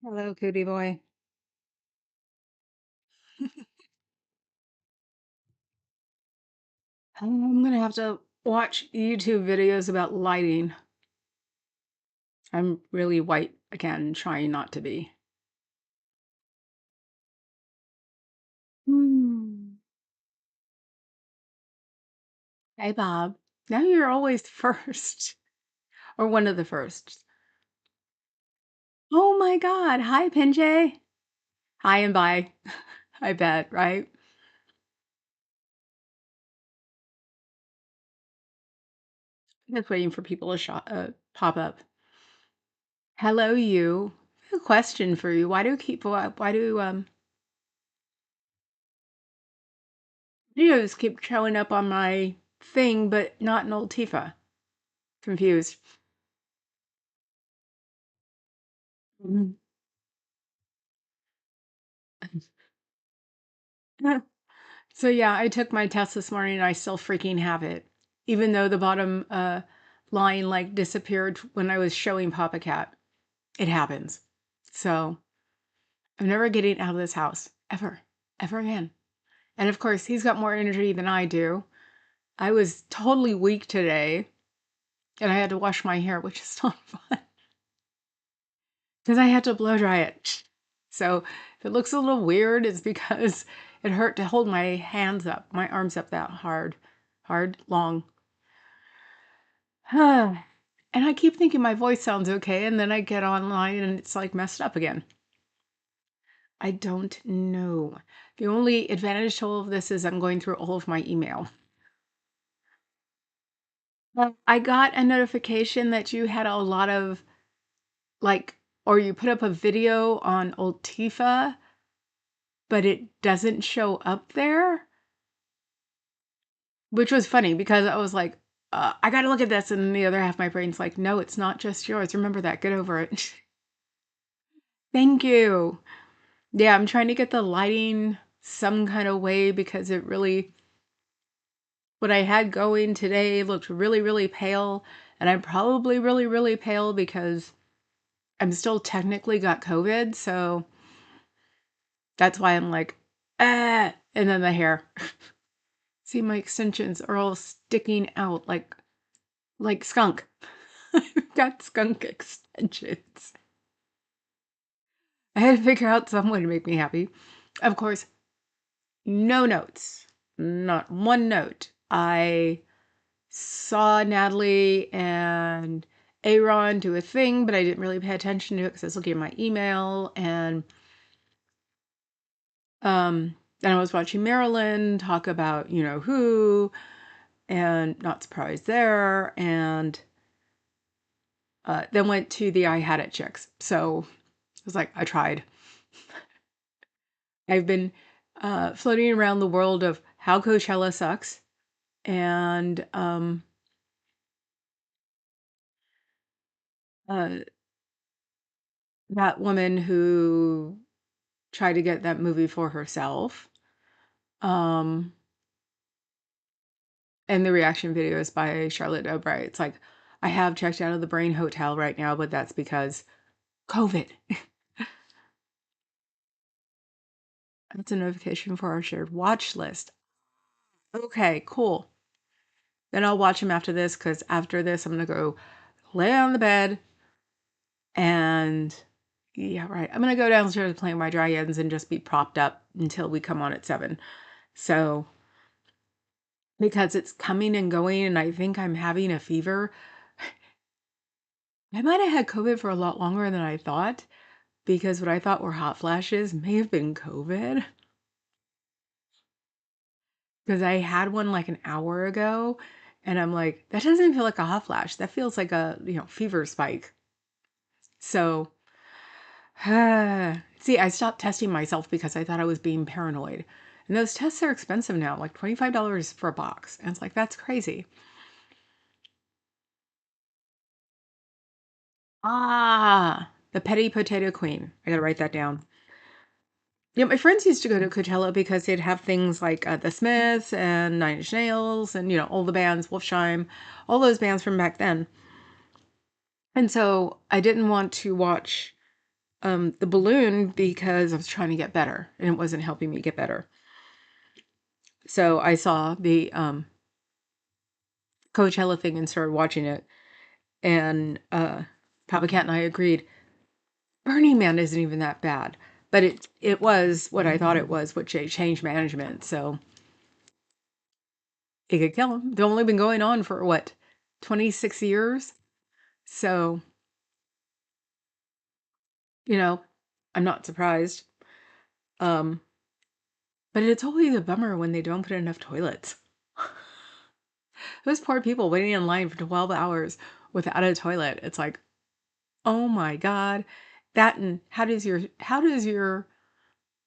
Hello, Cootie Boy. I'm gonna have to watch YouTube videos about lighting. I'm really white again, trying not to be. Hmm. Hey, Bob. Now you're always first, or one of the first. Oh my God. Hi, Pinjay. Hi and bye. I bet, right? Just waiting for people to pop up. Hello, you. I have a question for you. Why do videos keep showing up on my thing, but not in Old Tifa? Confused. Mhm. So yeah, I took my test this morning and I still freaking have it. Even though the bottom line like disappeared when I was showing Papa Cat. It happens. So I'm never getting out of this house. Ever. Ever again. And of course, he's got more energy than I do. I was totally weak today and I had to wash my hair, which is not fun because I had to blow dry it. So if it looks a little weird, it's because it hurt to hold my hands up, my arms up that hard, long. And I keep thinking my voice sounds okay, and then I get online and it's like messed up again. I don't know. The only advantage to all of this is I'm going through all of my email. I got a notification that you had a lot of like, or you put up a video on Old Tifa, but it doesn't show up there, which was funny because I was like, I got to look at this. And the other half of my brain's like, no, it's not just yours. Remember that. Get over it. Thank you. Yeah, I'm trying to get the lighting some kind of way because it really, what I had going today looked really, really pale. And I'm probably really, really pale because I'm still technically got COVID. So that's why I'm like, ah. And then the hair. See, my extensions are all sticking out like skunk. I've got skunk extensions. I had to figure out some way to make me happy. Of course, no notes. Not one note. I saw Natalie and Aaron do a thing, but I didn't really pay attention to it because I was looking at my email. And then I was watching Marilyn talk about you know who, and not surprised there. And then went to the I Had It chicks. So I was like, I tried. I've been floating around the world of how Coachella sucks and uh, that woman who tried to get that movie for herself. Um, and the reaction videos by Charlotte O'Brien. It's like, I have checked out of the Brain Hotel right now, but that's because COVID. That's a notification for our shared watch list. Okay, cool. Then I'll watch them after this because after this, I'm going to go lay on the bed and yeah, right. I'm going to go downstairs and play with my dry ends and just be propped up until we come on at 7. So, because it's coming and going and I think I'm having a fever. I might have had COVID for a lot longer than I thought because what I thought were hot flashes may have been COVID because I had one like an hour ago and I'm like, that doesn't feel like a hot flash. That feels like a, fever spike. So, see, I stopped testing myself because I thought I was being paranoid. And those tests are expensive now, like $25 for a box. And it's like, that's crazy. Ah, the Petty Potato Queen. I gotta write that down. Yeah, my friends used to go to Coachella because they'd have things like the Smiths and Nine Inch Nails and, all the bands, Wolfsheim, all those bands from back then. And so I didn't want to watch the balloon because I was trying to get better and it wasn't helping me get better. So I saw the Coachella thing and started watching it. And Papa Cat and I agreed, Burning Man isn't even that bad. But it was what I thought it was, which they changed management. So it could kill them. They've only been going on for what, 26 years? So, I'm not surprised. Um, but it's always a bummer when they don't put enough toilets. Those poor people waiting in line for 12 hours without a toilet. It's like, oh my God. That and how does your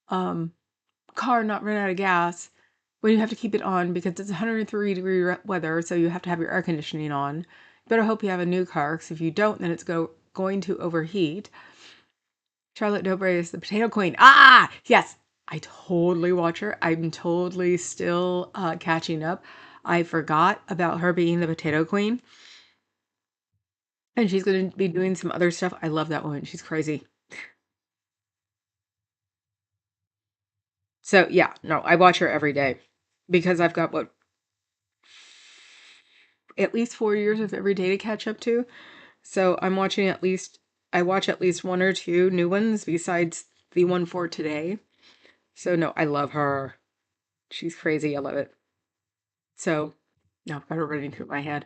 um car not run out of gas when you have to keep it on because it's 103-degree weather, so you have to have your air conditioning on. You better hope you have a new car, because if you don't, then it's going to overheat. Charlotte Dobre is the potato queen. Ah, yes, I totally watch her. I'm totally still catching up. I forgot about her being the potato queen, and she's going to be doing some other stuff. I love that woman. She's crazy. So yeah, no, I watch her every day because I've got what, at least 4 years of every day to catch up to. So I watch at least one or two new ones besides the one for today. So no, I love her. She's crazy. I love it. So no, I've got her running through my head.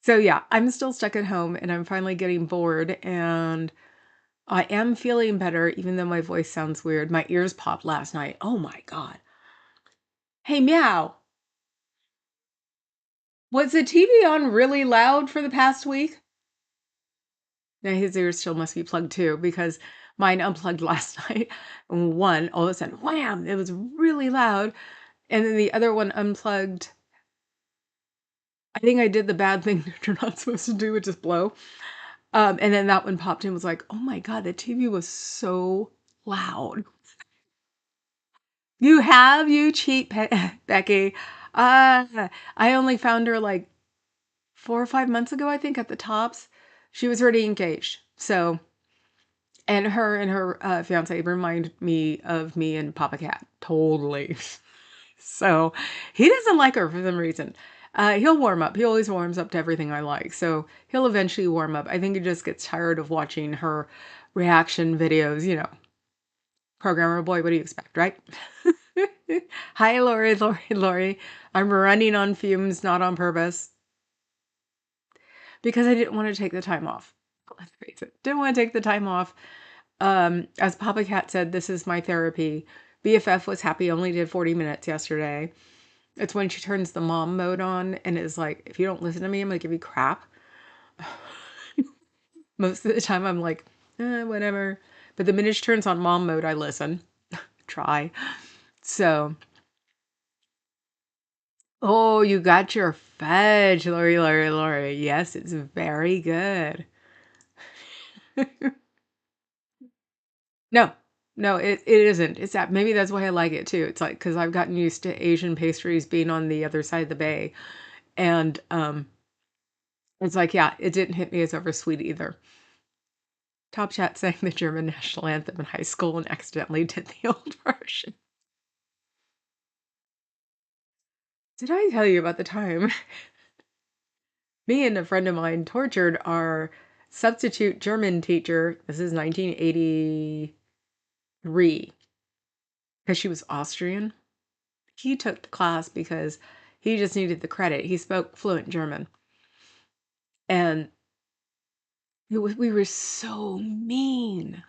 So yeah, I'm still stuck at home and I'm finally getting bored and I am feeling better even though my voice sounds weird. My ears popped last night. Oh my God. Hey, Meow. Was the TV on really loud for the past week? Now his ears still must be plugged too because mine unplugged last night. And one, all of a sudden, wham, it was really loud. And then the other one unplugged. I think I did the bad thing that you're not supposed to do, which is blow. And then that one popped in and was like, oh my God, the TV was so loud. You cheat, Becky. I only found her like 4 or 5 months ago, I think, at the tops. She was already engaged. So, and her fiance remind me of me and Papa Cat. Totally. So he doesn't like her for some reason. He'll warm up. He always warms up to everything I like. So he'll eventually warm up. I think he just gets tired of watching her reaction videos, Programmer boy, what do you expect, right? Hi, Lori. I'm running on fumes, not on purpose. Because I didn't want to take the time off. Let's face it. Didn't want to take the time off. As Papa Cat said, this is my therapy. BFF was happy, only did 40 minutes yesterday. It's when she turns the mom mode on and is like, if you don't listen to me, I'm going to give you crap. Most of the time I'm like, whatever. But the minute she turns on mom mode, I listen. Try. So, oh, you got your fudge, Lori. Yes, it's very good. No, no, it isn't. It's that maybe that's why I like it too. It's like because I've gotten used to Asian pastries being on the other side of the bay, and it's like yeah, it didn't hit me as oversweet either. Top Chat sang the German national anthem in high school and accidentally did the old version. Did I tell you about the time me and a friend of mine tortured our substitute German teacher? This is 1983 because she was Austrian. He took the class because he just needed the credit. He spoke fluent German. And we were so mean.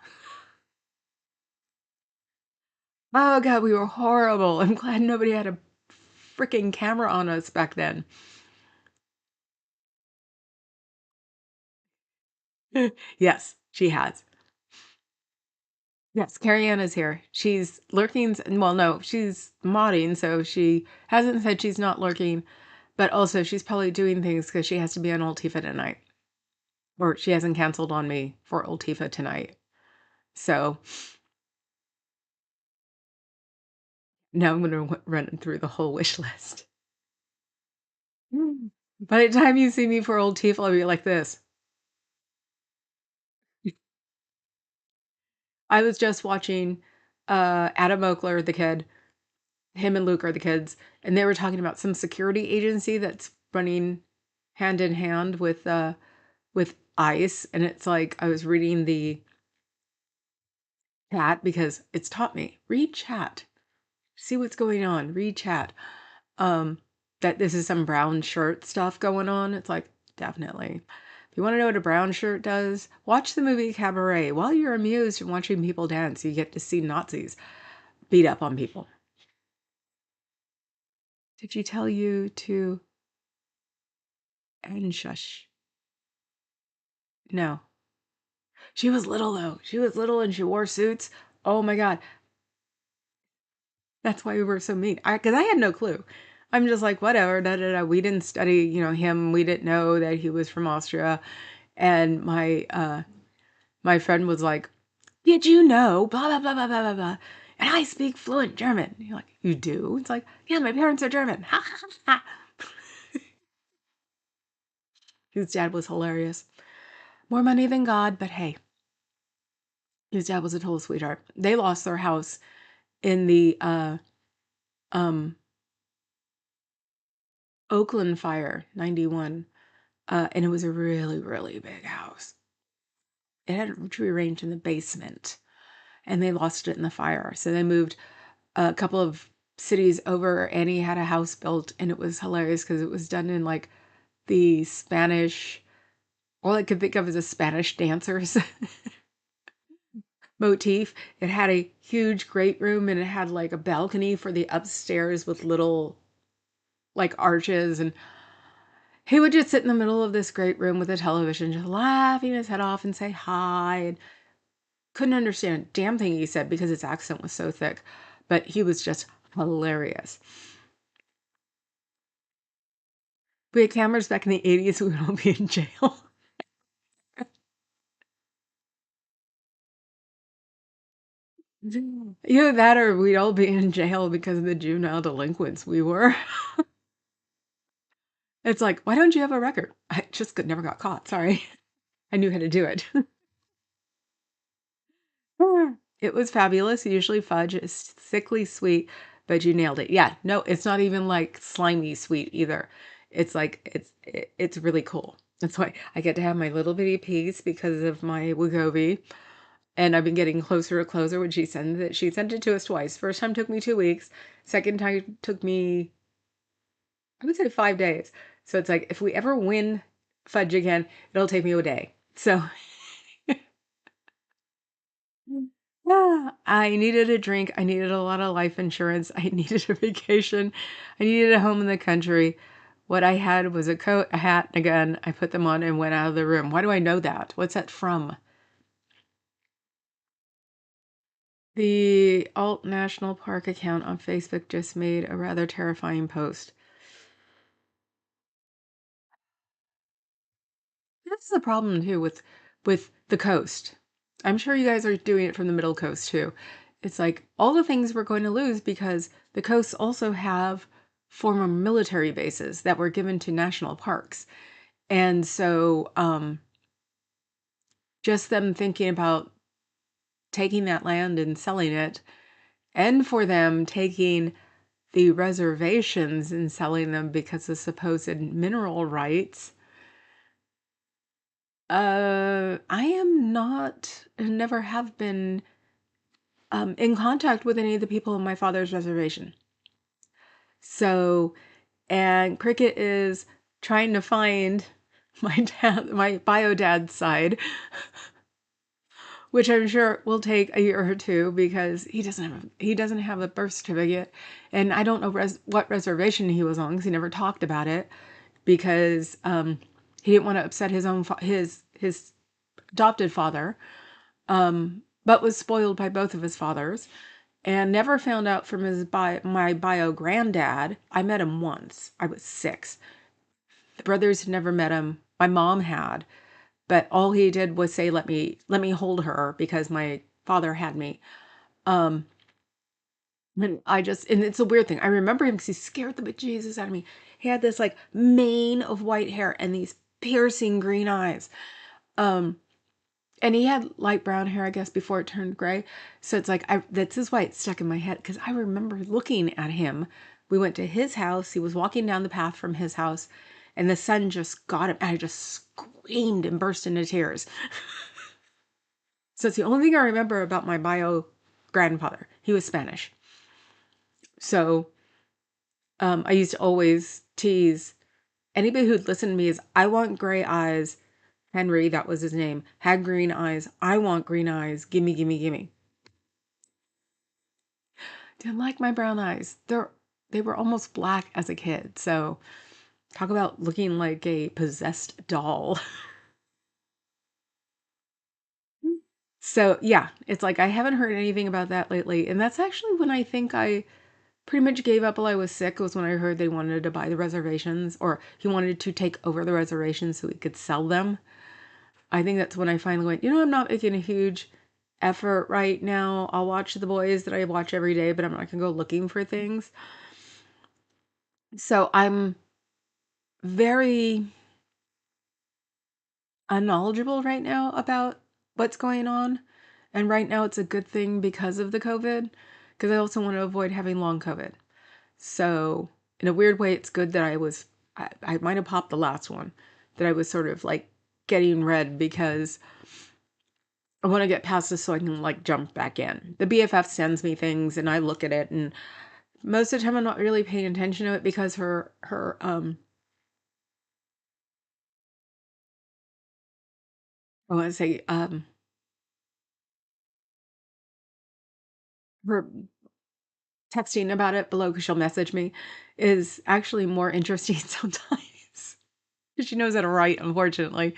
Oh God, we were horrible. I'm glad nobody had a freaking camera on us back then. Yes, she has. Yes, Carrie Ann is here. She's lurking. Well, no, she's modding, so she hasn't said she's not lurking, but also she's probably doing things because she has to be on Old Tifa tonight. Or she hasn't canceled on me for Old Tifa tonight. So now I'm going to run through the whole wish list. By the time you see me for Old Tifa, I'll be like this. I was just watching Adam Oakler, the kid, him and Luke are the kids, and they were talking about some security agency that's running hand in hand with ICE, and it's like I was reading the chat because it's taught me read chat, see what's going on, read chat. Um, that this is some brown shirt stuff going on. It's like definitely. If you want to know what a brown shirt does, watch the movie Cabaret. While you're amused and watching people dance, you get to see Nazis beat up on people. Did she tell you to and shush? No. She was little though. She was little and she wore suits. Oh my God. That's why we were so mean. Because I had no clue. I'm just like, whatever, da da da. We didn't study, him. We didn't know that he was from Austria. And my friend was like, did you know, blah, blah, blah, blah, blah, blah, blah. And I speak fluent German. You're like, you do? It's like, yeah, my parents are German. Ha, ha, ha. His dad was hilarious. More money than God, but hey, his dad was a total sweetheart. They lost their house in the um, Oakland fire, 91. And it was a really, really big house. It had tree range in the basement, and they lost it in the fire. So they moved a couple of cities over, and he had a house built, and it was hilarious because it was done in like the Spanish, all I could think of as a Spanish dancers motif. It had a huge great room, and it had like a balcony for the upstairs with little like arches, and he would just sit in the middle of this great room with a television, just laughing his head off and say hi, and couldn't understand a damn thing he said because his accent was so thick, but he was just hilarious. If we had cameras back in the 80s, we would all be in jail. Either that or we'd all be in jail because of the juvenile delinquents we were. It's like, why don't you have a record? I just never got caught. Sorry. I knew how to do it. It was fabulous. Usually fudge is sickly sweet, but you nailed it. Yeah, no, it's not even like slimy sweet either. It's like it's really cool. That's why I get to have my little bitty piece because of my Wegovy. And I've been getting closer and closer when she sends it. She sent it to us twice. First time took me 2 weeks. Second time took me, I would say 5 days. So it's like if we ever win fudge again, it'll take me a day. So yeah, I needed a drink. I needed a lot of life insurance. I needed a vacation. I needed a home in the country. What I had was a coat, a hat, and a gun. I put them on and went out of the room. Why do I know that? What's that from? The Alt National Park account on Facebook just made a rather terrifying post. That's the problem too with the coast. I'm sure you guys are doing it from the middle coast too. It's like all the things we're going to lose because the coasts also have former military bases that were given to national parks. And so just them thinking about taking that land and selling it, and for them taking the reservations and selling them because of supposed mineral rights. I am not, and never have been, in contact with any of the people on my father's reservation. So, and Cricket is trying to find my bio dad's side, which I'm sure will take a year or two because he doesn't have a birth certificate, and I don't know what reservation he was on because he never talked about it because he didn't want to upset his own his adopted father, but was spoiled by both of his fathers, and never found out from my bio granddad. I met him once. I was 6. The brothers had never met him. My mom had, but all he did was say, let me hold her because my father had me. And and it's a weird thing. I remember him because he scared the bejesus out of me. He had this like mane of white hair and these piercing green eyes. Um, And he had light brown hair, I guess, before it turned gray. So it's like, this is why it's stuck in my head, because I remember looking at him. We went to his house. He was walking down the path from his house, and the sun just got him. And I just screamed and burst into tears. So it's the only thing I remember about my bio grandfather. He was Spanish. So I used to always tease anybody who'd listen to me is, I want gray eyes. Henry, that was his name, had green eyes. I want green eyes. Gimme, gimme, gimme. Didn't like my brown eyes. They were almost black as a kid. So talk about looking like a possessed doll. So yeah, it's like I haven't heard anything about that lately. And that's actually when I think I pretty much gave up while I was sick, was when I heard they wanted to buy the reservations, or he wanted to take over the reservations so he could sell them. I think that's when I finally went, I'm not making a huge effort right now. I'll watch the boys that I watch every day, but I'm not gonna go looking for things. So I'm very unknowledgeable right now about what's going on. And right now it's a good thing because of the COVID, because I also want to avoid having long COVID. So in a weird way, it's good that I might have popped the last one, that I was sort of like getting red, because I want to get past this so I can like jump back in. The BFF sends me things and I look at it, and most of the time I'm not really paying attention to it because her I want to say her texting about it below, because she'll message me, is actually more interesting sometimes. She knows how to write, unfortunately.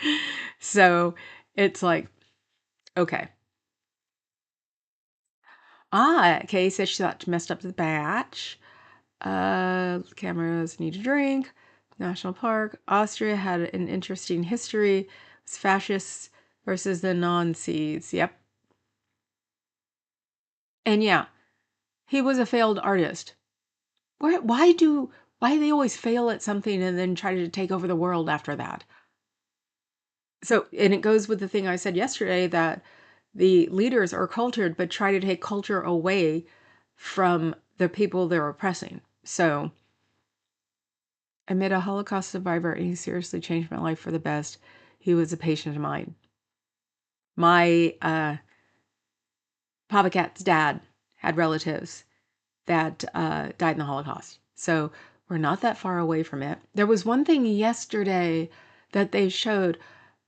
So it's like, okay. Okay, so she thought she messed up the batch. Cameras need a drink. National Park. Austria had an interesting history. It's fascists versus the Nazis. Yep. And yeah, he was a failed artist. Why do they always fail at something and then try to take over the world after that? So, and it goes with the thing I said yesterday, that the leaders are cultured, but try to take culture away from the people they're oppressing. So, I met a Holocaust survivor and he seriously changed my life for the best. He was a patient of mine. My Papa Cat's dad had relatives that died in the Holocaust. So we're not that far away from it. There was one thing yesterday that they showed.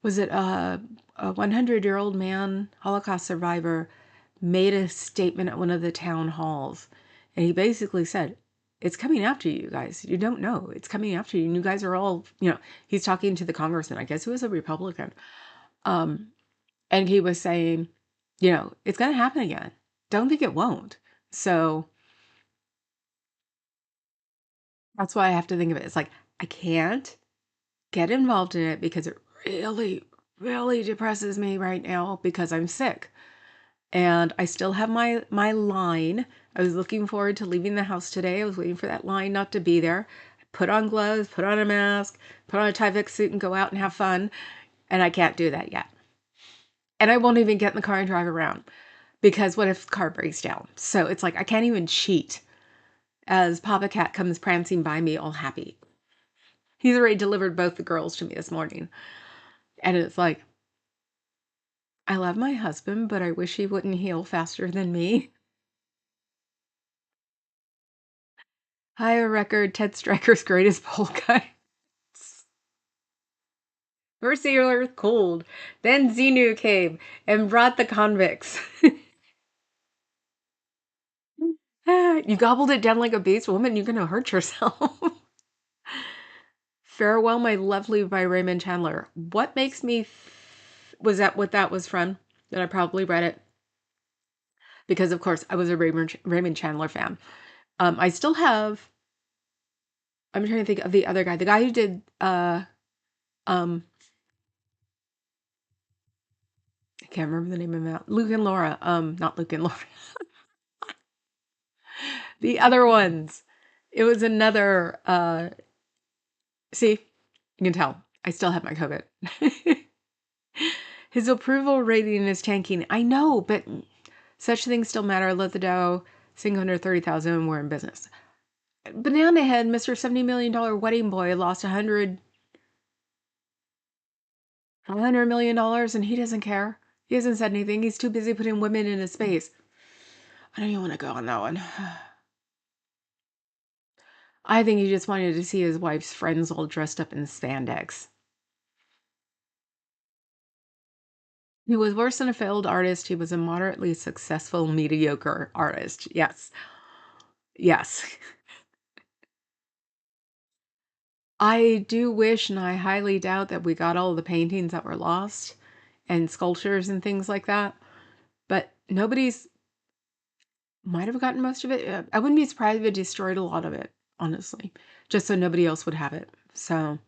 Was it a 100-year-old man, Holocaust survivor, made a statement at one of the town halls. And he basically said, it's coming after you guys. You don't know. It's coming after you. And you guys are all, he's talking to the congressman, I guess, who was a Republican. And he was saying, it's going to happen again. Don't think it won't. So that's why I have to think of it. It's like, I can't get involved in it because it really, really depresses me right now because I'm sick. And I still have my line. I was looking forward to leaving the house today. I was waiting for that line not to be there. I put on gloves, put on a mask, put on a Tyvek suit and go out and have fun. And I can't do that yet. And I won't even get in the car and drive around, because what if the car breaks down? So it's like I can't even cheat as Papa Cat comes prancing by me all happy. He's already delivered both the girls to me this morning. And it's like, I love my husband, but I wish he wouldn't heal faster than me. Higher record, Ted Stryker's greatest polka. First the earth cold, then Xenu came and brought the convicts. You gobbled it down like a beast, woman, you're gonna hurt yourself. Farewell, My Lovely by Raymond Chandler. What makes me... was that what that was from? That I probably read it. Because, of course, I was a Raymond Chandler fan. I still have... I'm trying to think of the other guy. The guy who did... I can't remember the name of that. Luke and Laura. Not Luke and Laura. The other ones. It was another... see? You can tell. I still have my COVID. His approval rating is tanking. I know, but such things still matter. Let the Dow sink under 30,000 and we're in business. Banana Head, Mr. $70 million wedding boy, lost $100 million and he doesn't care. He hasn't said anything. He's too busy putting women in his space. I don't even want to go on that one. I think he just wanted to see his wife's friends all dressed up in spandex. He was worse than a failed artist. He was a moderately successful, mediocre artist. Yes. Yes. I do wish, and I highly doubt that we got all the paintings that were lost and sculptures and things like that. But nobody's might have gotten most of it. I wouldn't be surprised if it destroyed a lot of it, honestly, just so nobody else would have it. So,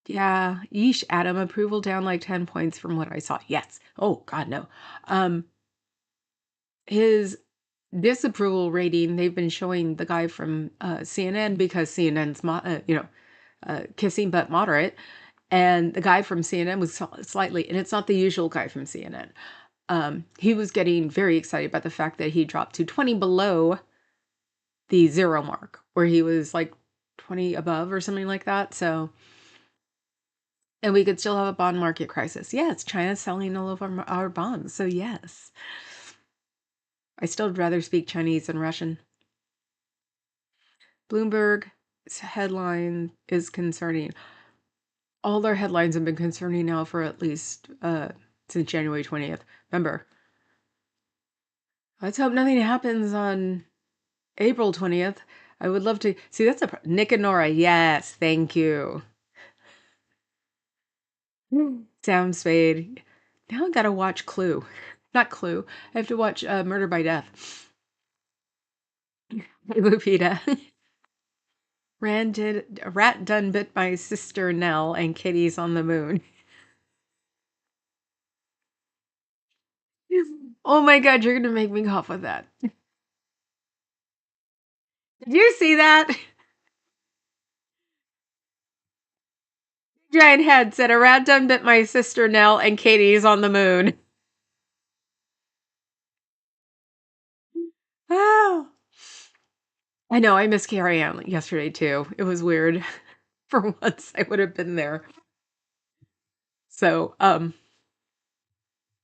yeah, yeesh, Adam, approval down like 10 points from what I saw. Yes. Oh, God, no. His disapproval rating, they've been showing the guy from CNN because CNN's, kissing but moderate. And the guy from CNN was slightly, and it's not the usual guy from CNN. He was getting very excited about the fact that he dropped to 20 below the 0 mark, where he was like 20 above or something like that. So, and we could still have a bond market crisis. Yes, China's selling all of our bonds. So, yes. I still would rather speak Chinese than Russian. Bloomberg's headline is concerning. All their headlines have been concerning now for at least since January 20th. Remember, let's hope nothing happens on April 20th. I would love to see. That's Nick and Nora. Yes, thank you. Sam Spade. Now I gotta watch Clue. Not Clue. I have to watch Murder by Death. Lupita. A rat done bit my sister Nell and Kitty's on the moon. Oh my God, you're gonna make me cough with that. Did you see that? Giant head said a rat done bit my sister Nell and Katie's on the moon. Oh. I know, I missed Carrie Ann yesterday too. It was weird. For once I would have been there. So,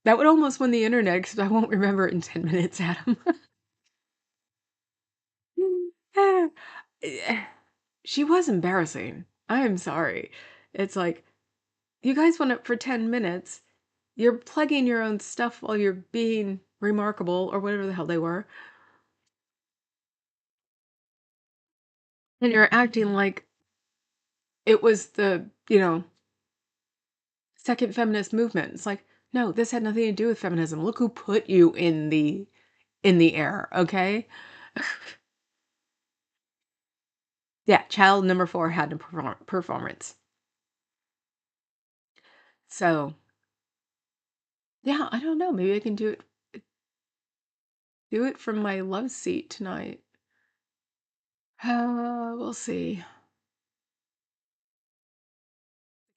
that would almost win the internet because I won't remember it in 10 minutes, Adam. She was embarrassing. I'm sorry. It's like, you guys went up for 10 minutes. You're plugging your own stuff while you're being remarkable or whatever the hell they were. And you're acting like it was the, second feminist movement. It's like, no, this had nothing to do with feminism. Look who put you in the air, okay? Yeah, child number 4 had a performance. So, yeah, I don't know. Maybe I can do it from my love seat tonight. We'll see.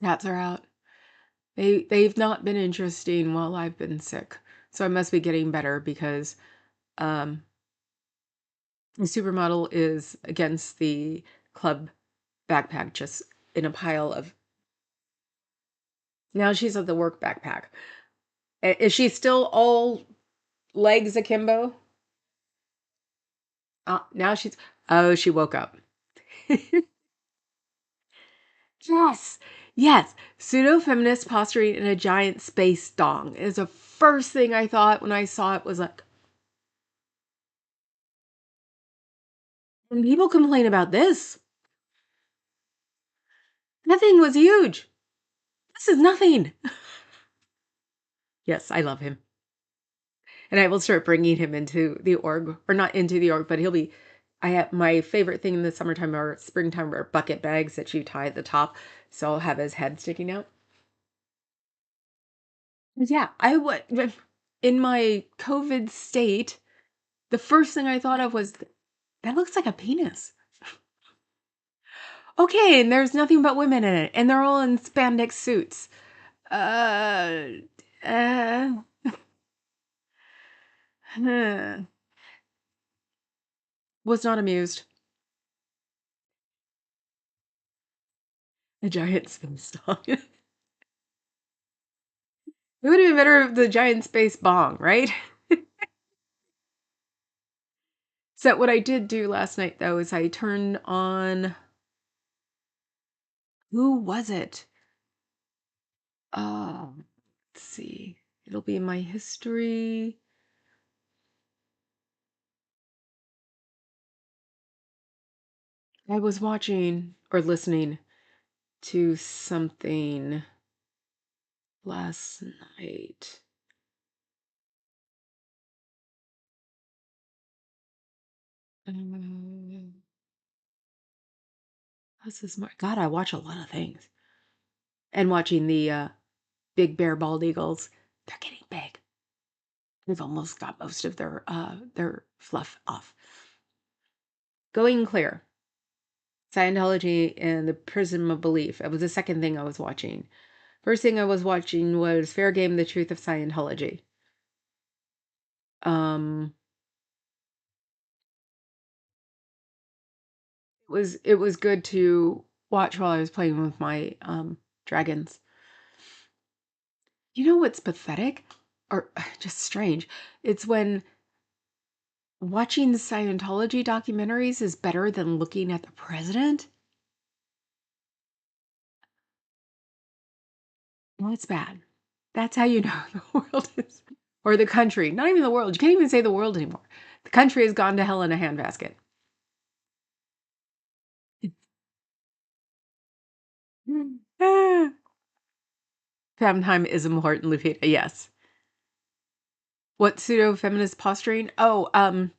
Cats are out. They've not been interesting while I've been sick. So I must be getting better because the supermodel is against the club backpack just in a pile of. Now she's at the work backpack. Is she still all legs akimbo? Now she's. Oh, she woke up. Yes. Yes. Pseudo-feminist posturing in a giant space dong is the first thing I thought when I saw it was like, when people complain about this, nothing was huge. This is nothing. Yes, I love him. And I will start bringing him into the org, or not into the org, but he'll be. I have my favorite thing in the summertime or springtime are bucket bags that you tie at the top. So I'll have his head sticking out. Yeah, I would. In my COVID state, the first thing I thought of was that looks like a penis. Okay, and there's nothing but women in it, and they're all in spandex suits. Uh, uh, was not amused. The giant space dog. It would have been better if the giant space bong, right? So what I did do last night though is I turned on, who was it? Let's see. It'll be in my history. I was watching or listening to something last night. Um, What's this? God, I watch a lot of things. And watching the big bear bald eagles, they're getting big. They've almost got most of their fluff off. Going Clear, Scientology and the Prism of Belief. That was the second thing I was watching. First thing I was watching was Fair Game: The Truth of Scientology. Um, it was good to watch while I was playing with my dragons. You know what's pathetic or just strange? It's when watching the Scientology documentaries is better than looking at the president. Well, it's bad. That's how you know the world is, or the country, not even the world. You can't even say the world anymore. The country has gone to hell in a handbasket. Femtime is important, Lupita. Yes. What pseudo-feminist posturing? Oh, let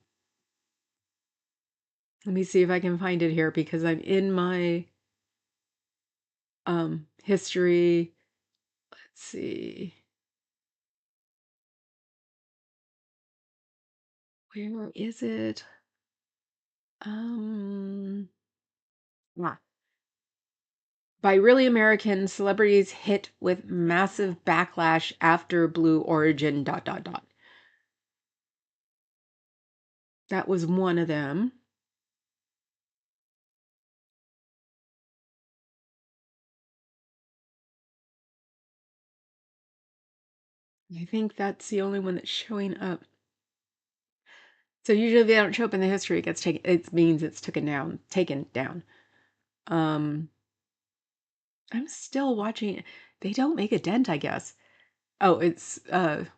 me see if I can find it here because I'm in my history. Let's see. Where is it? Ah. By Really American, celebrities hit with massive backlash after Blue Origin ... That was one of them. I think that's the only one that's showing up. So usually if they don't show up in the history, it gets taken. It means it's taken down. I'm still watching. They don't make a dent, I guess. Oh, it's Eyeliner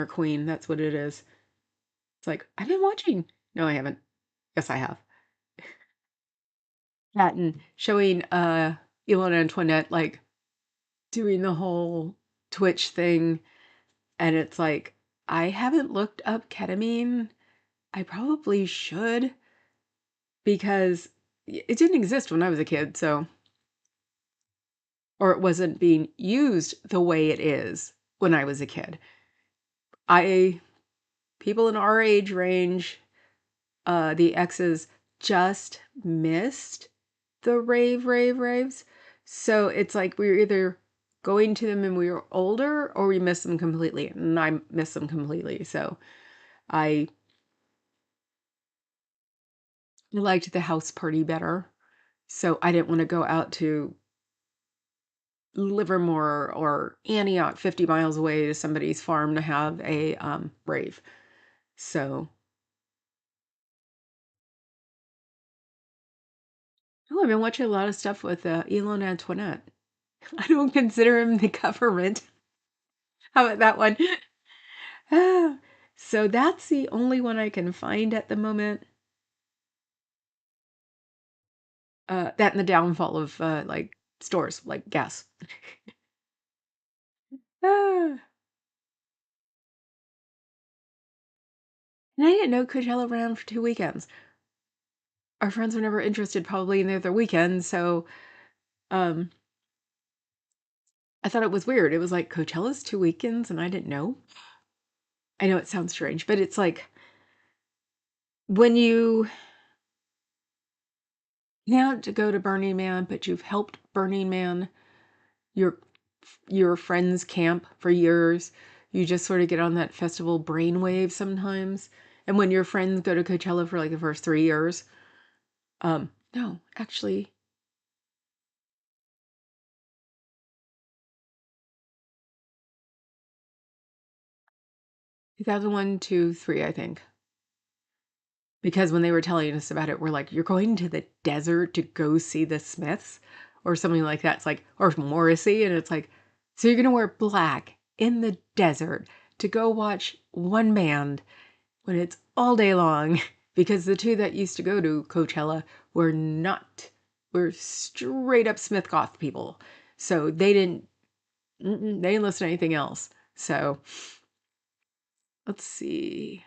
Queen. That's what it is. It's like I've been watching. No, I haven't. Yes, I have. That and showing Elon Antoinette like doing the whole Twitch thing, and it's like I haven't looked up ketamine. I probably should because it didn't exist when I was a kid, so or it wasn't being used the way it is when I was a kid. I People in our age range, the X's just missed the raves. So it's like we were either going to them when we were older or we missed them completely. And I missed them completely. So I liked the house party better. So I didn't want to go out to Livermore or Antioch, 50 miles away to somebody's farm to have a rave. So, oh, I've been watching a lot of stuff with Elon Antoinette. I don't consider him the government. How about that one? Ah, so that's the only one I can find at the moment. That and the downfall of like stores, like gas. Ah, and I didn't know Coachella ran for 2 weekends. Our friends were never interested probably in the other weekends, so um, I thought it was weird. It was like Coachella's 2 weekends and I didn't know. I know it sounds strange, but it's like when you can't go to Burning Man, but you've helped Burning Man, you're your friends camp for years. You just sort of get on that festival brainwave sometimes. And when your friends go to Coachella for like the first 3 years, no, actually, 2001, 2, 3, I think. Because when they were telling us about it, we're like, you're going to the desert to go see the Smiths or something like that. It's like, or Morrissey. And it's like, so you're going to wear black in the desert to go watch one band when it's all day long. Because the two that used to go to Coachella were not, were straight up Smith goth people. So they didn't listen to anything else. So let's see.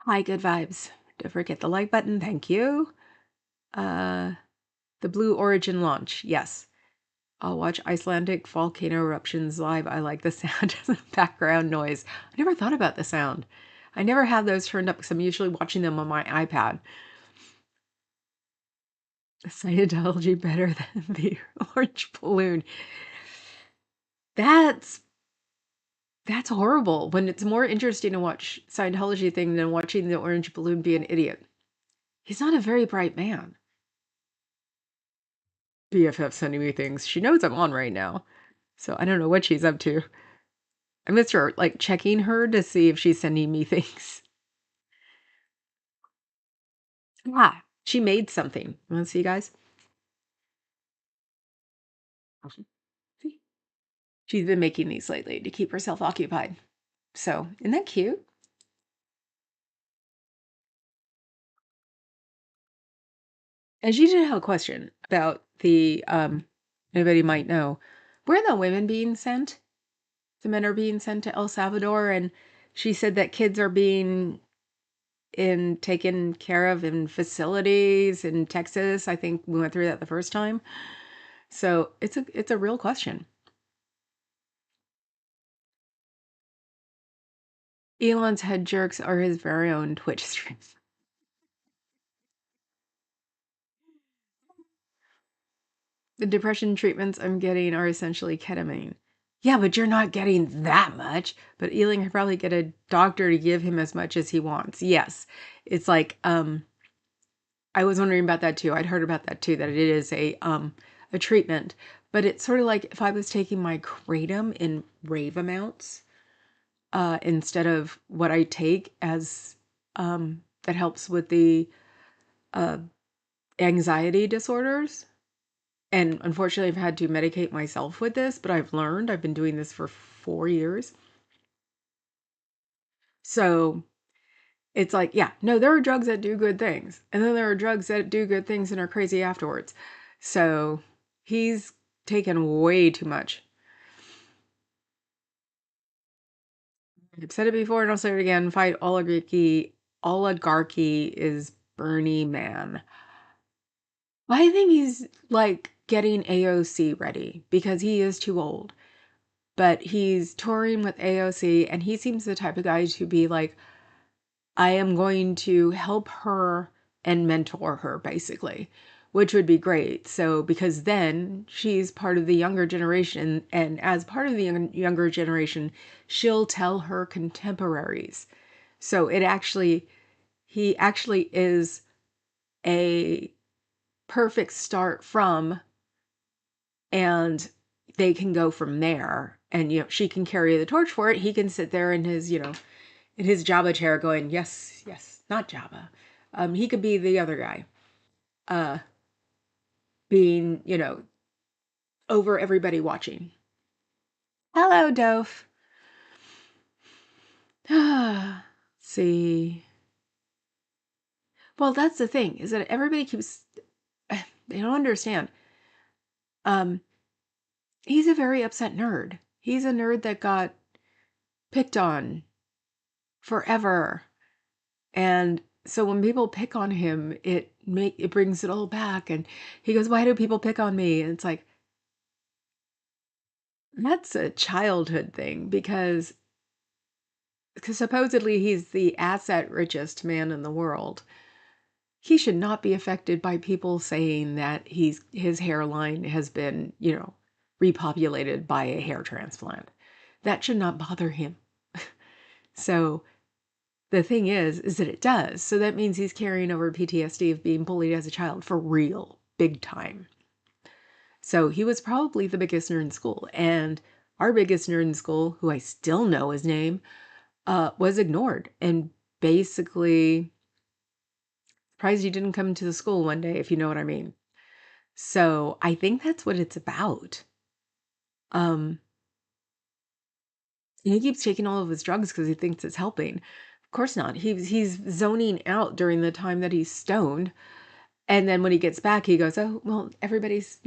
Hi, good vibes. Don't forget the like button. Thank you. Uh, the Blue Origin launch. Yes. I'll watch Icelandic volcano eruptions live. I like the sound of the background noise. I never thought about the sound. I never have those turned up because I'm usually watching them on my iPad. Scientology better than the orange balloon. That's that's horrible. When it's more interesting to watch Scientology thing than watching the orange balloon be an idiot. He's not a very bright man. BFF sending me things. She knows I'm on right now. So I don't know what she's up to. I missed her, like, checking her to see if she's sending me things. Ah, she made something. You want to see, guys? See? She's been making these lately to keep herself occupied. So, isn't that cute? And she did have a question about anybody might know, where are the women being sent? The men are being sent to El Salvador, and she said that kids are being taken care of in facilities in Texas. I think we went through that the first time. So it's a real question. Elon's head jerks are his very own Twitch streams. The depression treatments I'm getting are essentially ketamine. Yeah, but you're not getting that much. But Elon could probably get a doctor to give him as much as he wants. Yes. It's like, I was wondering about that too. I'd heard about that too, that it is a treatment. But it's sort of like if I was taking my kratom in rave amounts, instead of what I take as that helps with the uh, anxiety disorders. And unfortunately, I've had to medicate myself with this, but I've learned. I've been doing this for 4 years. So it's like, yeah, no, there are drugs that do good things. And then there are drugs that do good things and are crazy afterwards. So he's taken way too much. I've said it before and I'll say it again. Fight oligarchy. Oligarchy is Bernie man. I think he's like getting AOC ready because he is too old. But he's touring with AOC and he seems the type of guy to be like, I am going to help her and mentor her basically, which would be great. So, because then she's part of the younger generation, and as part of the younger generation, she'll tell her contemporaries. So, he actually is a perfect start from, and they can go from there. And, she can carry the torch for it. He can sit there in his, in his Jabba chair going, yes, yes, not Jabba. He could be the other guy, uh, being, over everybody watching. Hello, Doph. See. Well, that's the thing, is that everybody keeps, they don't understand. Um, he's a very upset nerd. He's a nerd that got picked on forever. And so when people pick on him, it brings it all back. And he goes, "Why do people pick on me?" And it's like, that's a childhood thing because supposedly he's the asset richest man in the world. he should not be affected by people saying that his hairline has been, repopulated by a hair transplant. That should not bother him. So the thing is that it does. So that means he's carrying over PTSD of being bullied as a child for real, big time. So he was probably the biggest nerd in school. And our biggest nerd in school, who I still know his name, was ignored. And basically, surprised he didn't come to the school one day, if you know what I mean. So I think that's what it's about. Um, and he keeps taking all of his drugs because he thinks it's helping. Of course not. He's zoning out during the time that he's stoned. And then when he gets back, he goes, oh, well, everybody's,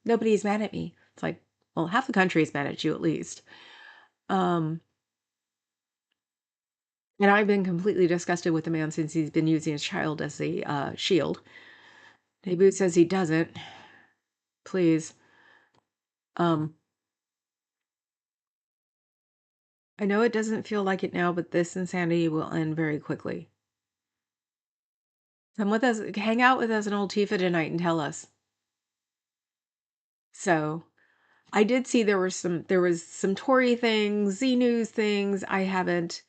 nobody's mad at me. It's like, well, half the country is mad at you at least. And I've been completely disgusted with the man since he's been using his child as a shield. Neighbor says he doesn't. Please. Um, I know it doesn't feel like it now, but this insanity will end very quickly. Come with us, hang out with us in Old Tifa tonight and tell us. So I did see there was some Tory things, Z News things I haven't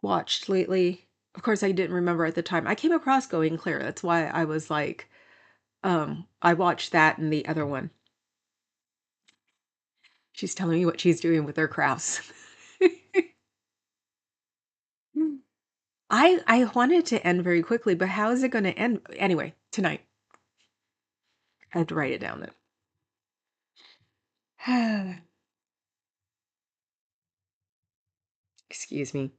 watched lately. Of course, I didn't remember at the time. I came across Going Clear. That's why I was like, I watched that and the other one. She's telling me what she's doing with her crafts. I wanted to end very quickly, but how is it going to end? Anyway, tonight. I have to write it down then. Excuse me.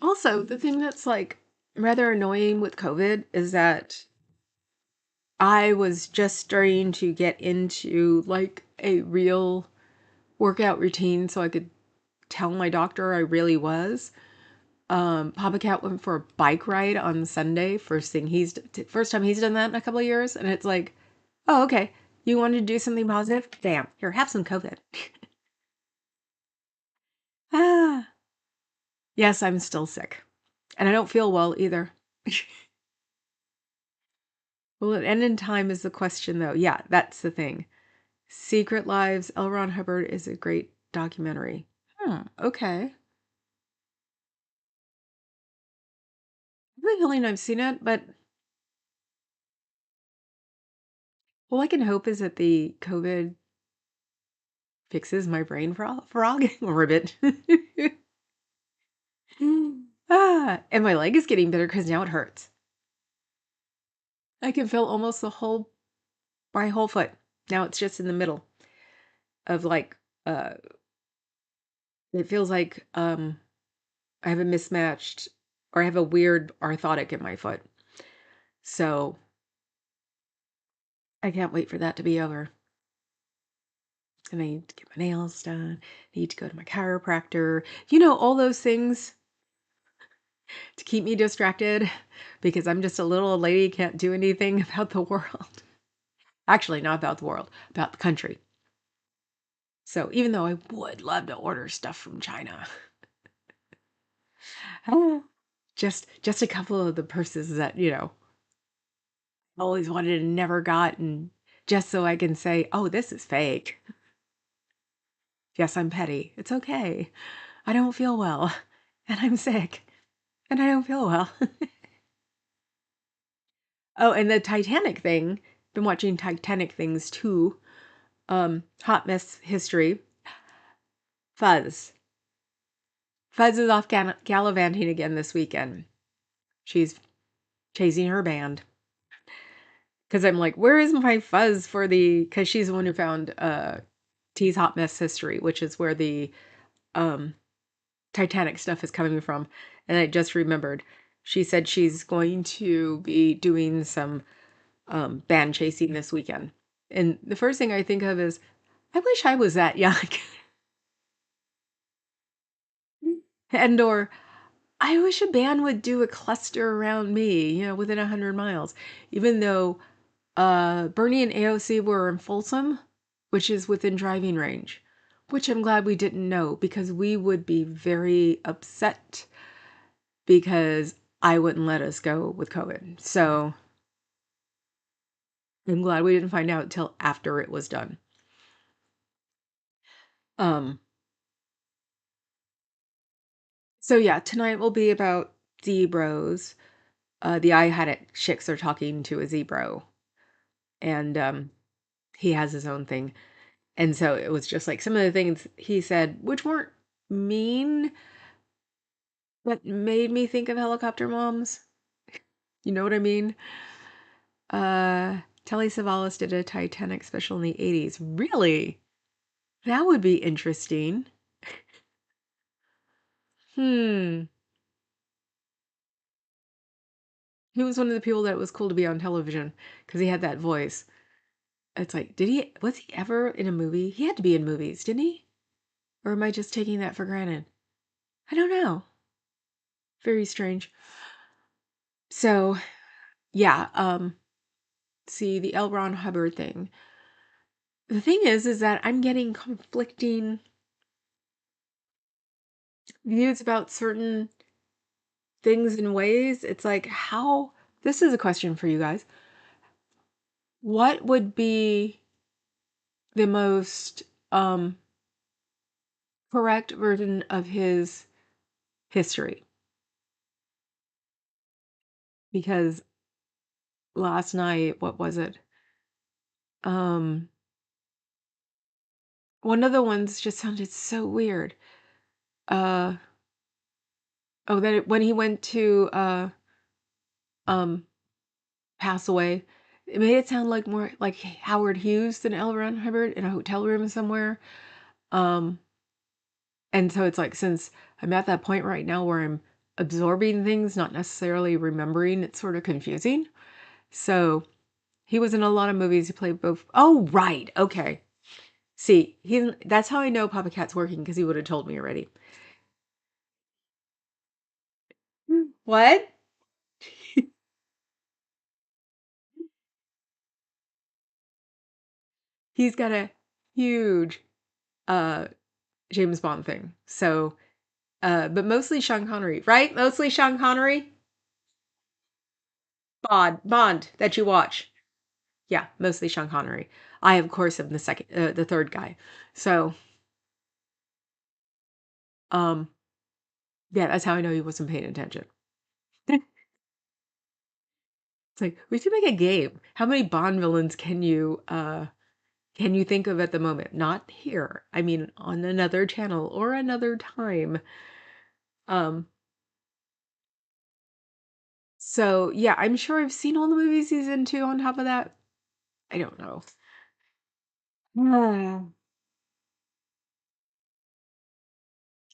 Also, the thing that's like rather annoying with COVID is that I was just starting to get into like a real workout routine so I could tell my doctor I really was. Papa Cat went for a bike ride on Sunday. First time he's done that in a couple of years, and it's like, oh, okay. You wanted to do something positive? Damn. Here, have some COVID. Ah. Yes, I'm still sick. And I don't feel well either. Will it end in time is the question, though. Yeah, that's the thing. Secret Lives, L. Ron Hubbard is a great documentary. Okay. I have a feeling I've seen it, but all I can hope is that the COVID fixes my brain frog ribbit. And my leg is getting better because now it hurts. I can feel almost my whole foot. Now it's just in the middle of like, uh, it feels like I have a mismatched or I have a weird orthotic in my foot. So I can't wait for that to be over. And I need to get my nails done. I need to go to my chiropractor. All those things to keep me distracted because I'm just a little old lady, can't do anything about the world. Actually, not about the world, about the country. So even though I would love to order stuff from China, just a couple of the purses that, always wanted and never got, and just so I can say, oh, this is fake. Yes, I'm petty. It's okay. I don't feel well, and I'm sick, and I don't feel well. Oh, and the Titanic thing. Been watching Titanic things too. Hot mess history. Fuzz. Fuzz is off gallivanting again this weekend. She's chasing her band. Because I'm like, where is my Fuzz for because she's the one who found T's Hot Mess History, which is where the Titanic stuff is coming from. And I just remembered. She said she's going to be doing some band chasing this weekend. And the first thing I think of is, I wish I was that young. Or I wish a band would do a cluster around me, within 100 miles. Even though Bernie and AOC were in Folsom, which is within driving range, which I'm glad we didn't know because we would be very upset because I wouldn't let us go with COVID. So I'm glad we didn't find out till after it was done. Um, so yeah, tonight will be about zebras. The I Had It chicks are talking to a zebra, and he has his own thing. And so it was just like some of the things he said, which weren't mean, but made me think of helicopter moms. You know what I mean? Telly Savalas did a Titanic special in the 80s. Really? That would be interesting. Hmm. He was one of the people that it was cool to be on television because he had that voice. It's like, was he ever in a movie? He had to be in movies, didn't he? Or am I just taking that for granted? I don't know. Very strange. So, yeah, see the L. Ron Hubbard thing. The thing is that I'm getting conflicting views about certain things and ways. It's like, how, this is a question for you guys. What would be the most correct version of his history? Because last night, what was it? Um, one of the ones just sounded so weird. Uh, oh, when he went to um pass away, it made it sound like more like Howard Hughes than L. Ron Hubbard in a hotel room somewhere. Um, and so it's like, since I'm at that point right now where I'm absorbing things, not necessarily remembering, it's sort of confusing. So he was in a lot of movies. He played both. Oh, right. Okay. See, that's how I know Papa Cat's working, because he would have told me already. What? He's got a huge uh James Bond thing. So but mostly Sean Connery, right? Mostly Sean Connery? Bond that you watch. Yeah, mostly Sean Connery. I, of course, am the third guy. So, um, yeah, that's how I know he wasn't paying attention. It's like, we should make a game. How many Bond villains can you think of at the moment? Not here. I mean, on another channel or another time. Um, so yeah, I'm sure I've seen all the movies he's into on top of that. I don't know. Hmm.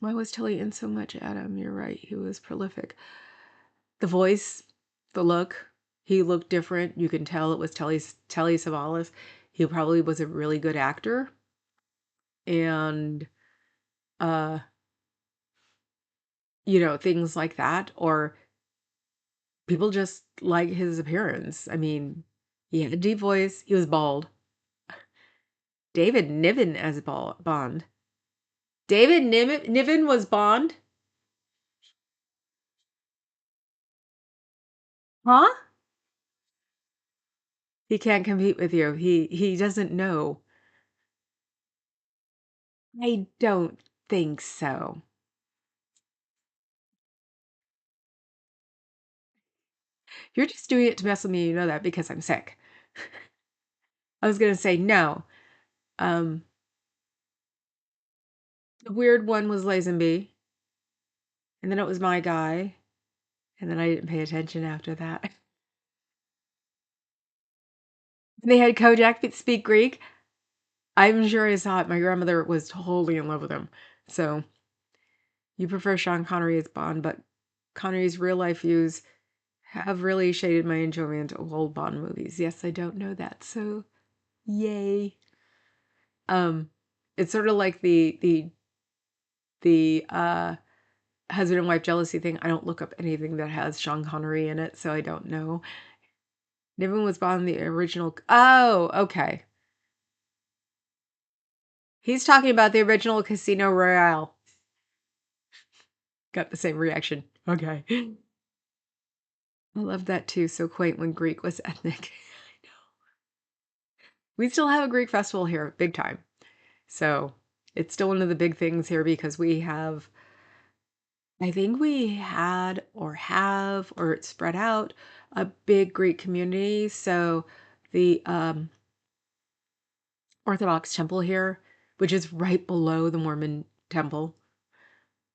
Why was Tilly in so much, Adam? You're right. He was prolific. The voice, the look, he looked different. You can tell it was Telly Savalas. He probably was a really good actor. And uh, things like that. Or people just like his appearance. I mean, he had a deep voice. He was bald. David Niven as Bond. Niven was Bond? Huh? He can't compete with you. He doesn't know. I don't think so. You're just doing it to mess with me, you know that, because I'm sick. I was gonna say no. Um, the weird one was Lazenby, and then it was my guy, and then I didn't pay attention after that. They had Kojak speak Greek. I'm sure I saw it. My grandmother was totally in love with him. So you prefer Sean Connery as Bond, but Connery's real life views have really shaded my enjoyment of old Bond movies. Yes, I don't know that. So yay. Um, it's sort of like the husband and wife jealousy thing. I don't look up anything that has Sean Connery in it, so I don't know. Niven was Bond in the original. Oh, okay. He's talking about the original Casino Royale. Got the same reaction. Okay. I love that too. So quaint when Greek was ethnic. I know. We still have a Greek festival here, big time. So it's still one of the big things here because we have, I think we had or have, or it's spread out, a big Greek community. So the Orthodox temple here, which is right below the Mormon temple,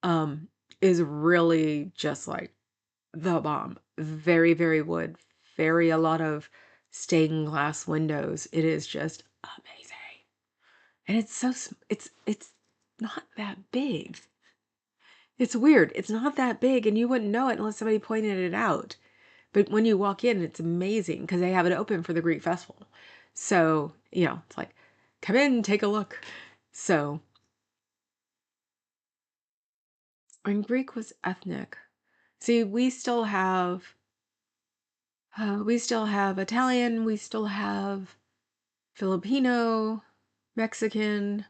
um, is really just like the bomb. Very, very wood, very a lot of stained glass windows. It is just amazing. And it's so it's not that big. It's weird. It's not that big and you wouldn't know it unless somebody pointed it out. But when you walk in, it's amazing because they have it open for the Greek festival. So, it's like, come in, take a look. So, when Greek was ethnic, see, we still have Italian, we still have Filipino, Mexican,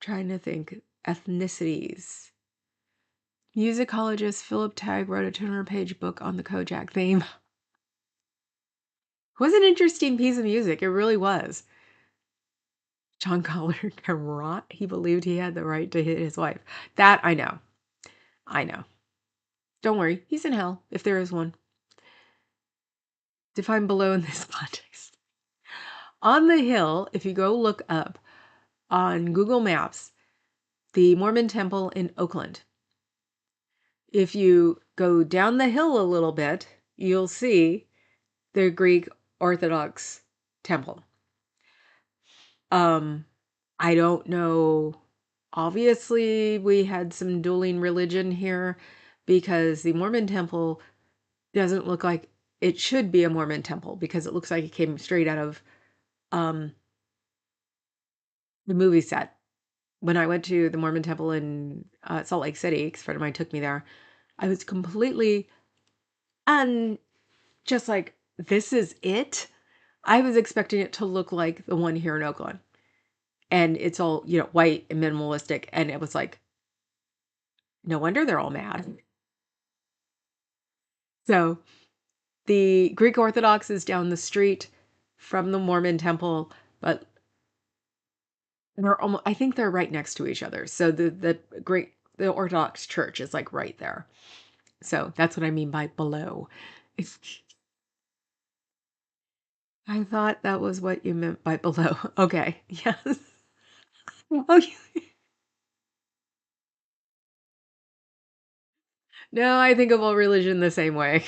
trying to think ethnicities. Musicologist Philip Tagg wrote a 200-page book on the Kojak theme. It was an interesting piece of music. It really was. John Collyer Garot, he believed he had the right to hit his wife. That I know. I know. Don't worry. He's in hell, if there is one. Define below in this context. On the hill, if you go look up on Google Maps, the Mormon temple in Oakland. If you go down the hill a little bit, you'll see the Greek Orthodox temple. I don't know. Obviously, we had some dueling religion here because the Mormon temple doesn't look like it should be a Mormon temple because it looks like it came straight out of the movie set. When I went to the Mormon temple in Salt Lake City, because a friend of mine took me there, I was completely just like, this is it? I was expecting it to look like the one here in Oakland. And it's all, white and minimalistic. And it was like, no wonder they're all mad. So the Greek Orthodox is down the street from the Mormon temple, but I think they're right next to each other. So the Orthodox church is like right there. So that's what I mean by below. I thought that was what you meant by below. Okay. Yes. Okay. No, I think of all religion the same way.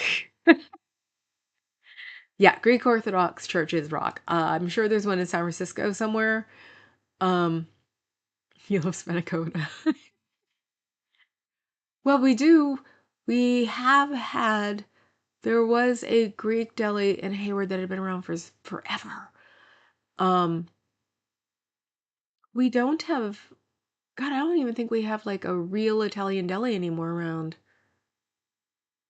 Yeah, Greek Orthodox churches rock. I'm sure there's one in San Francisco somewhere. Um, you love Spanakota. Well, we do. We have had. There was a Greek deli in Hayward that had been around for forever. Um, we don't have. God, I don't even think we have like a real Italian deli anymore around.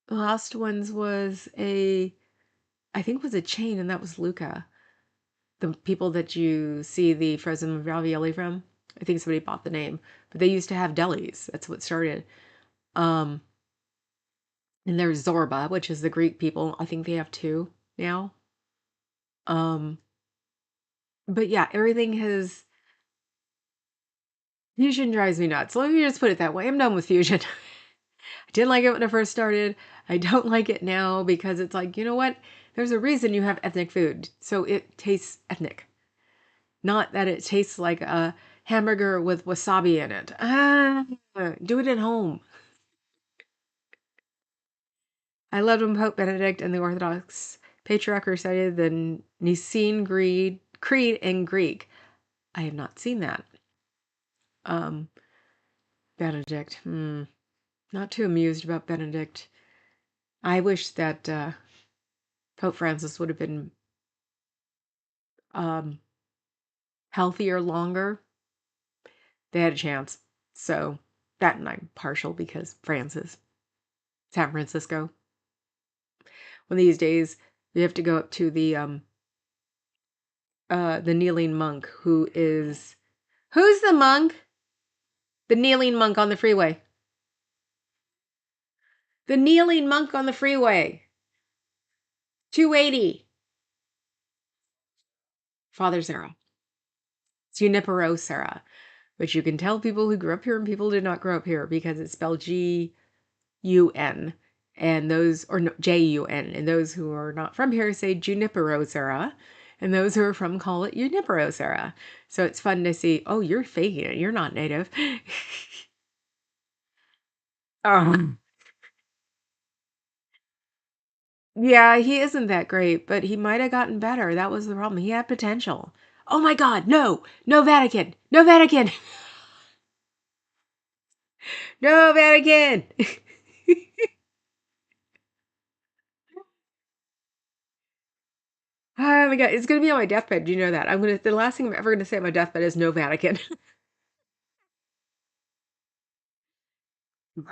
The last ones was I think it was a chain, and that was Luca. The people that you see the frozen ravioli from. I think somebody bought the name, but they used to have delis. That's what started. Um, and there's Zorba, which is the Greek people. I think they have two now. Um, but yeah, everything has fusion drives me nuts. Let me just put it that way. I'm done with fusion. I didn't like it when I first started. I don't like it now because it's like, you know what? There's a reason you have ethnic food. So it tastes ethnic. Not that it tastes like a hamburger with wasabi in it. Do it at home. I loved when Pope Benedict and the Orthodox Patriarch recited the Nicene Creed in Greek. I have not seen that. Um, Benedict. Not too amused about Benedict. I wish that Pope Francis would have been um, healthier longer. They had a chance. So that and I'm partial because Francis, San Francisco. One of these days, we have to go up to the kneeling monk who Who's the monk? The kneeling monk on the freeway. The kneeling monk on the freeway. 280. Father Sarah. Junipero Sarah. Which you can tell people who grew up here and people who did not grow up here because it's spelled G-U-N. And those, or no, J-U-N. And those who are not from here say Junipero Sarah. And those who are from call it Junipero Sarah. So it's fun to see, oh, you're faking it. You're not native. Oh. Yeah, he isn't that great, but he might have gotten better. That was the problem. He had potential. Oh my God, no, no Vatican, no Vatican, no Vatican. Oh my God, it's gonna be on my deathbed. You know that. The last thing I'm ever gonna say on my deathbed is no Vatican.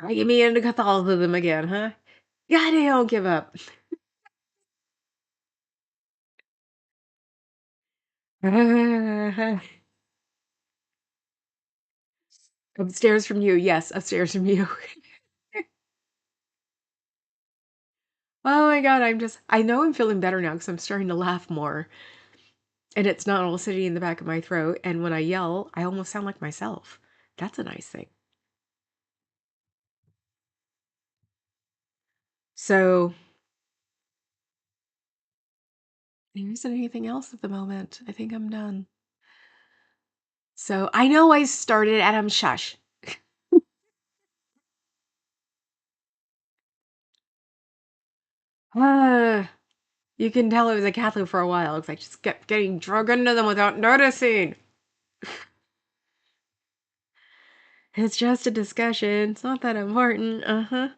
Get me into Catholicism again, huh? God, I don't give up. Upstairs from you, yes, upstairs from you. Oh my God, I know I'm feeling better now because I'm starting to laugh more. And it's not all sitting in the back of my throat. And when I yell, I almost sound like myself. That's a nice thing. So there isn't anything else at the moment. I think I'm done. So I know I started Adam Shush. You can tell I was a Catholic for a while. It's like just kept getting drug into them without noticing. It's just a discussion. It's not that important. Uh-huh.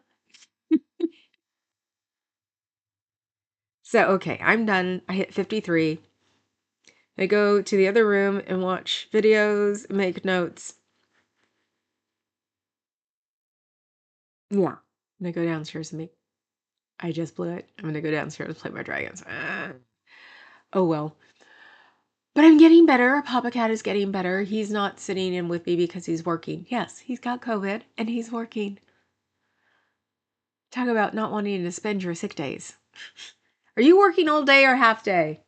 So, okay, I'm done. I hit 53. I go to the other room and watch videos, make notes. Yeah. And I go downstairs and make. I just blew it. I'm gonna go downstairs and play my dragons. Oh well. But I'm getting better. Papa Cat is getting better. He's not sitting in with me because he's working. Yes, he's got COVID and he's working. Talk about not wanting to spend your sick days. Are you working all day or half day?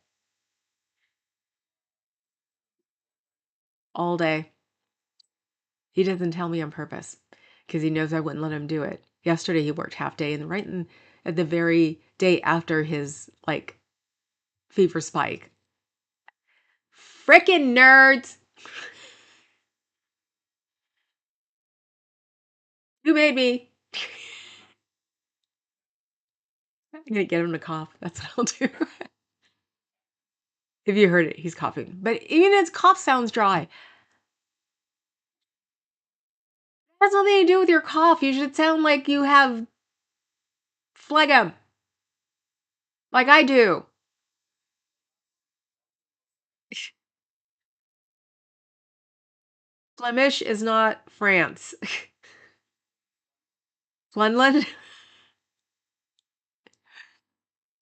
All day. He doesn't tell me on purpose because he knows I wouldn't let him do it. Yesterday he worked half day and at the very day after his like fever spike. Frickin' nerds! Who made me? I'm gonna get him to cough. That's what I'll do. If you heard it, he's coughing. But even his cough sounds dry. It has nothing to do with your cough. You should sound like you have phlegm. Like I do. Flemish is not France. Flenland?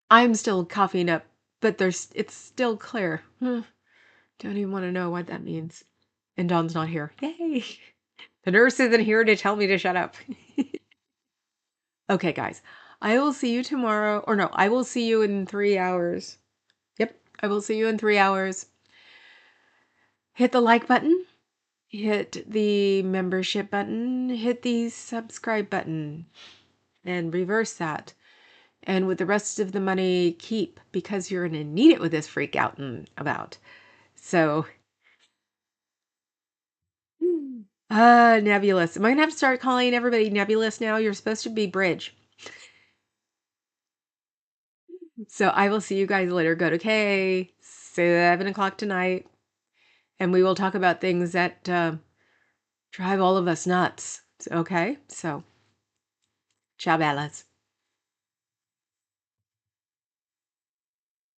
I'm still coughing up, but it's still clear. Don't even want to know what that means. And Dawn's not here. Yay! The nurse isn't here to tell me to shut up. Okay, guys. I will see you tomorrow. Or no, I will see you in 3 hours. Yep, I will see you in 3 hours. Hit the like button. Hit the membership button. Hit the subscribe button. And reverse that. And with the rest of the money, keep because you're going to need it with this freak out and about. So, Nebulous. Am I going to have to start calling everybody Nebulous now? You're supposed to be Bridge. So I will see you guys later. Go to K, 7 o'clock tonight, and we will talk about things that drive all of us nuts. Okay? So, ciao, Bellas.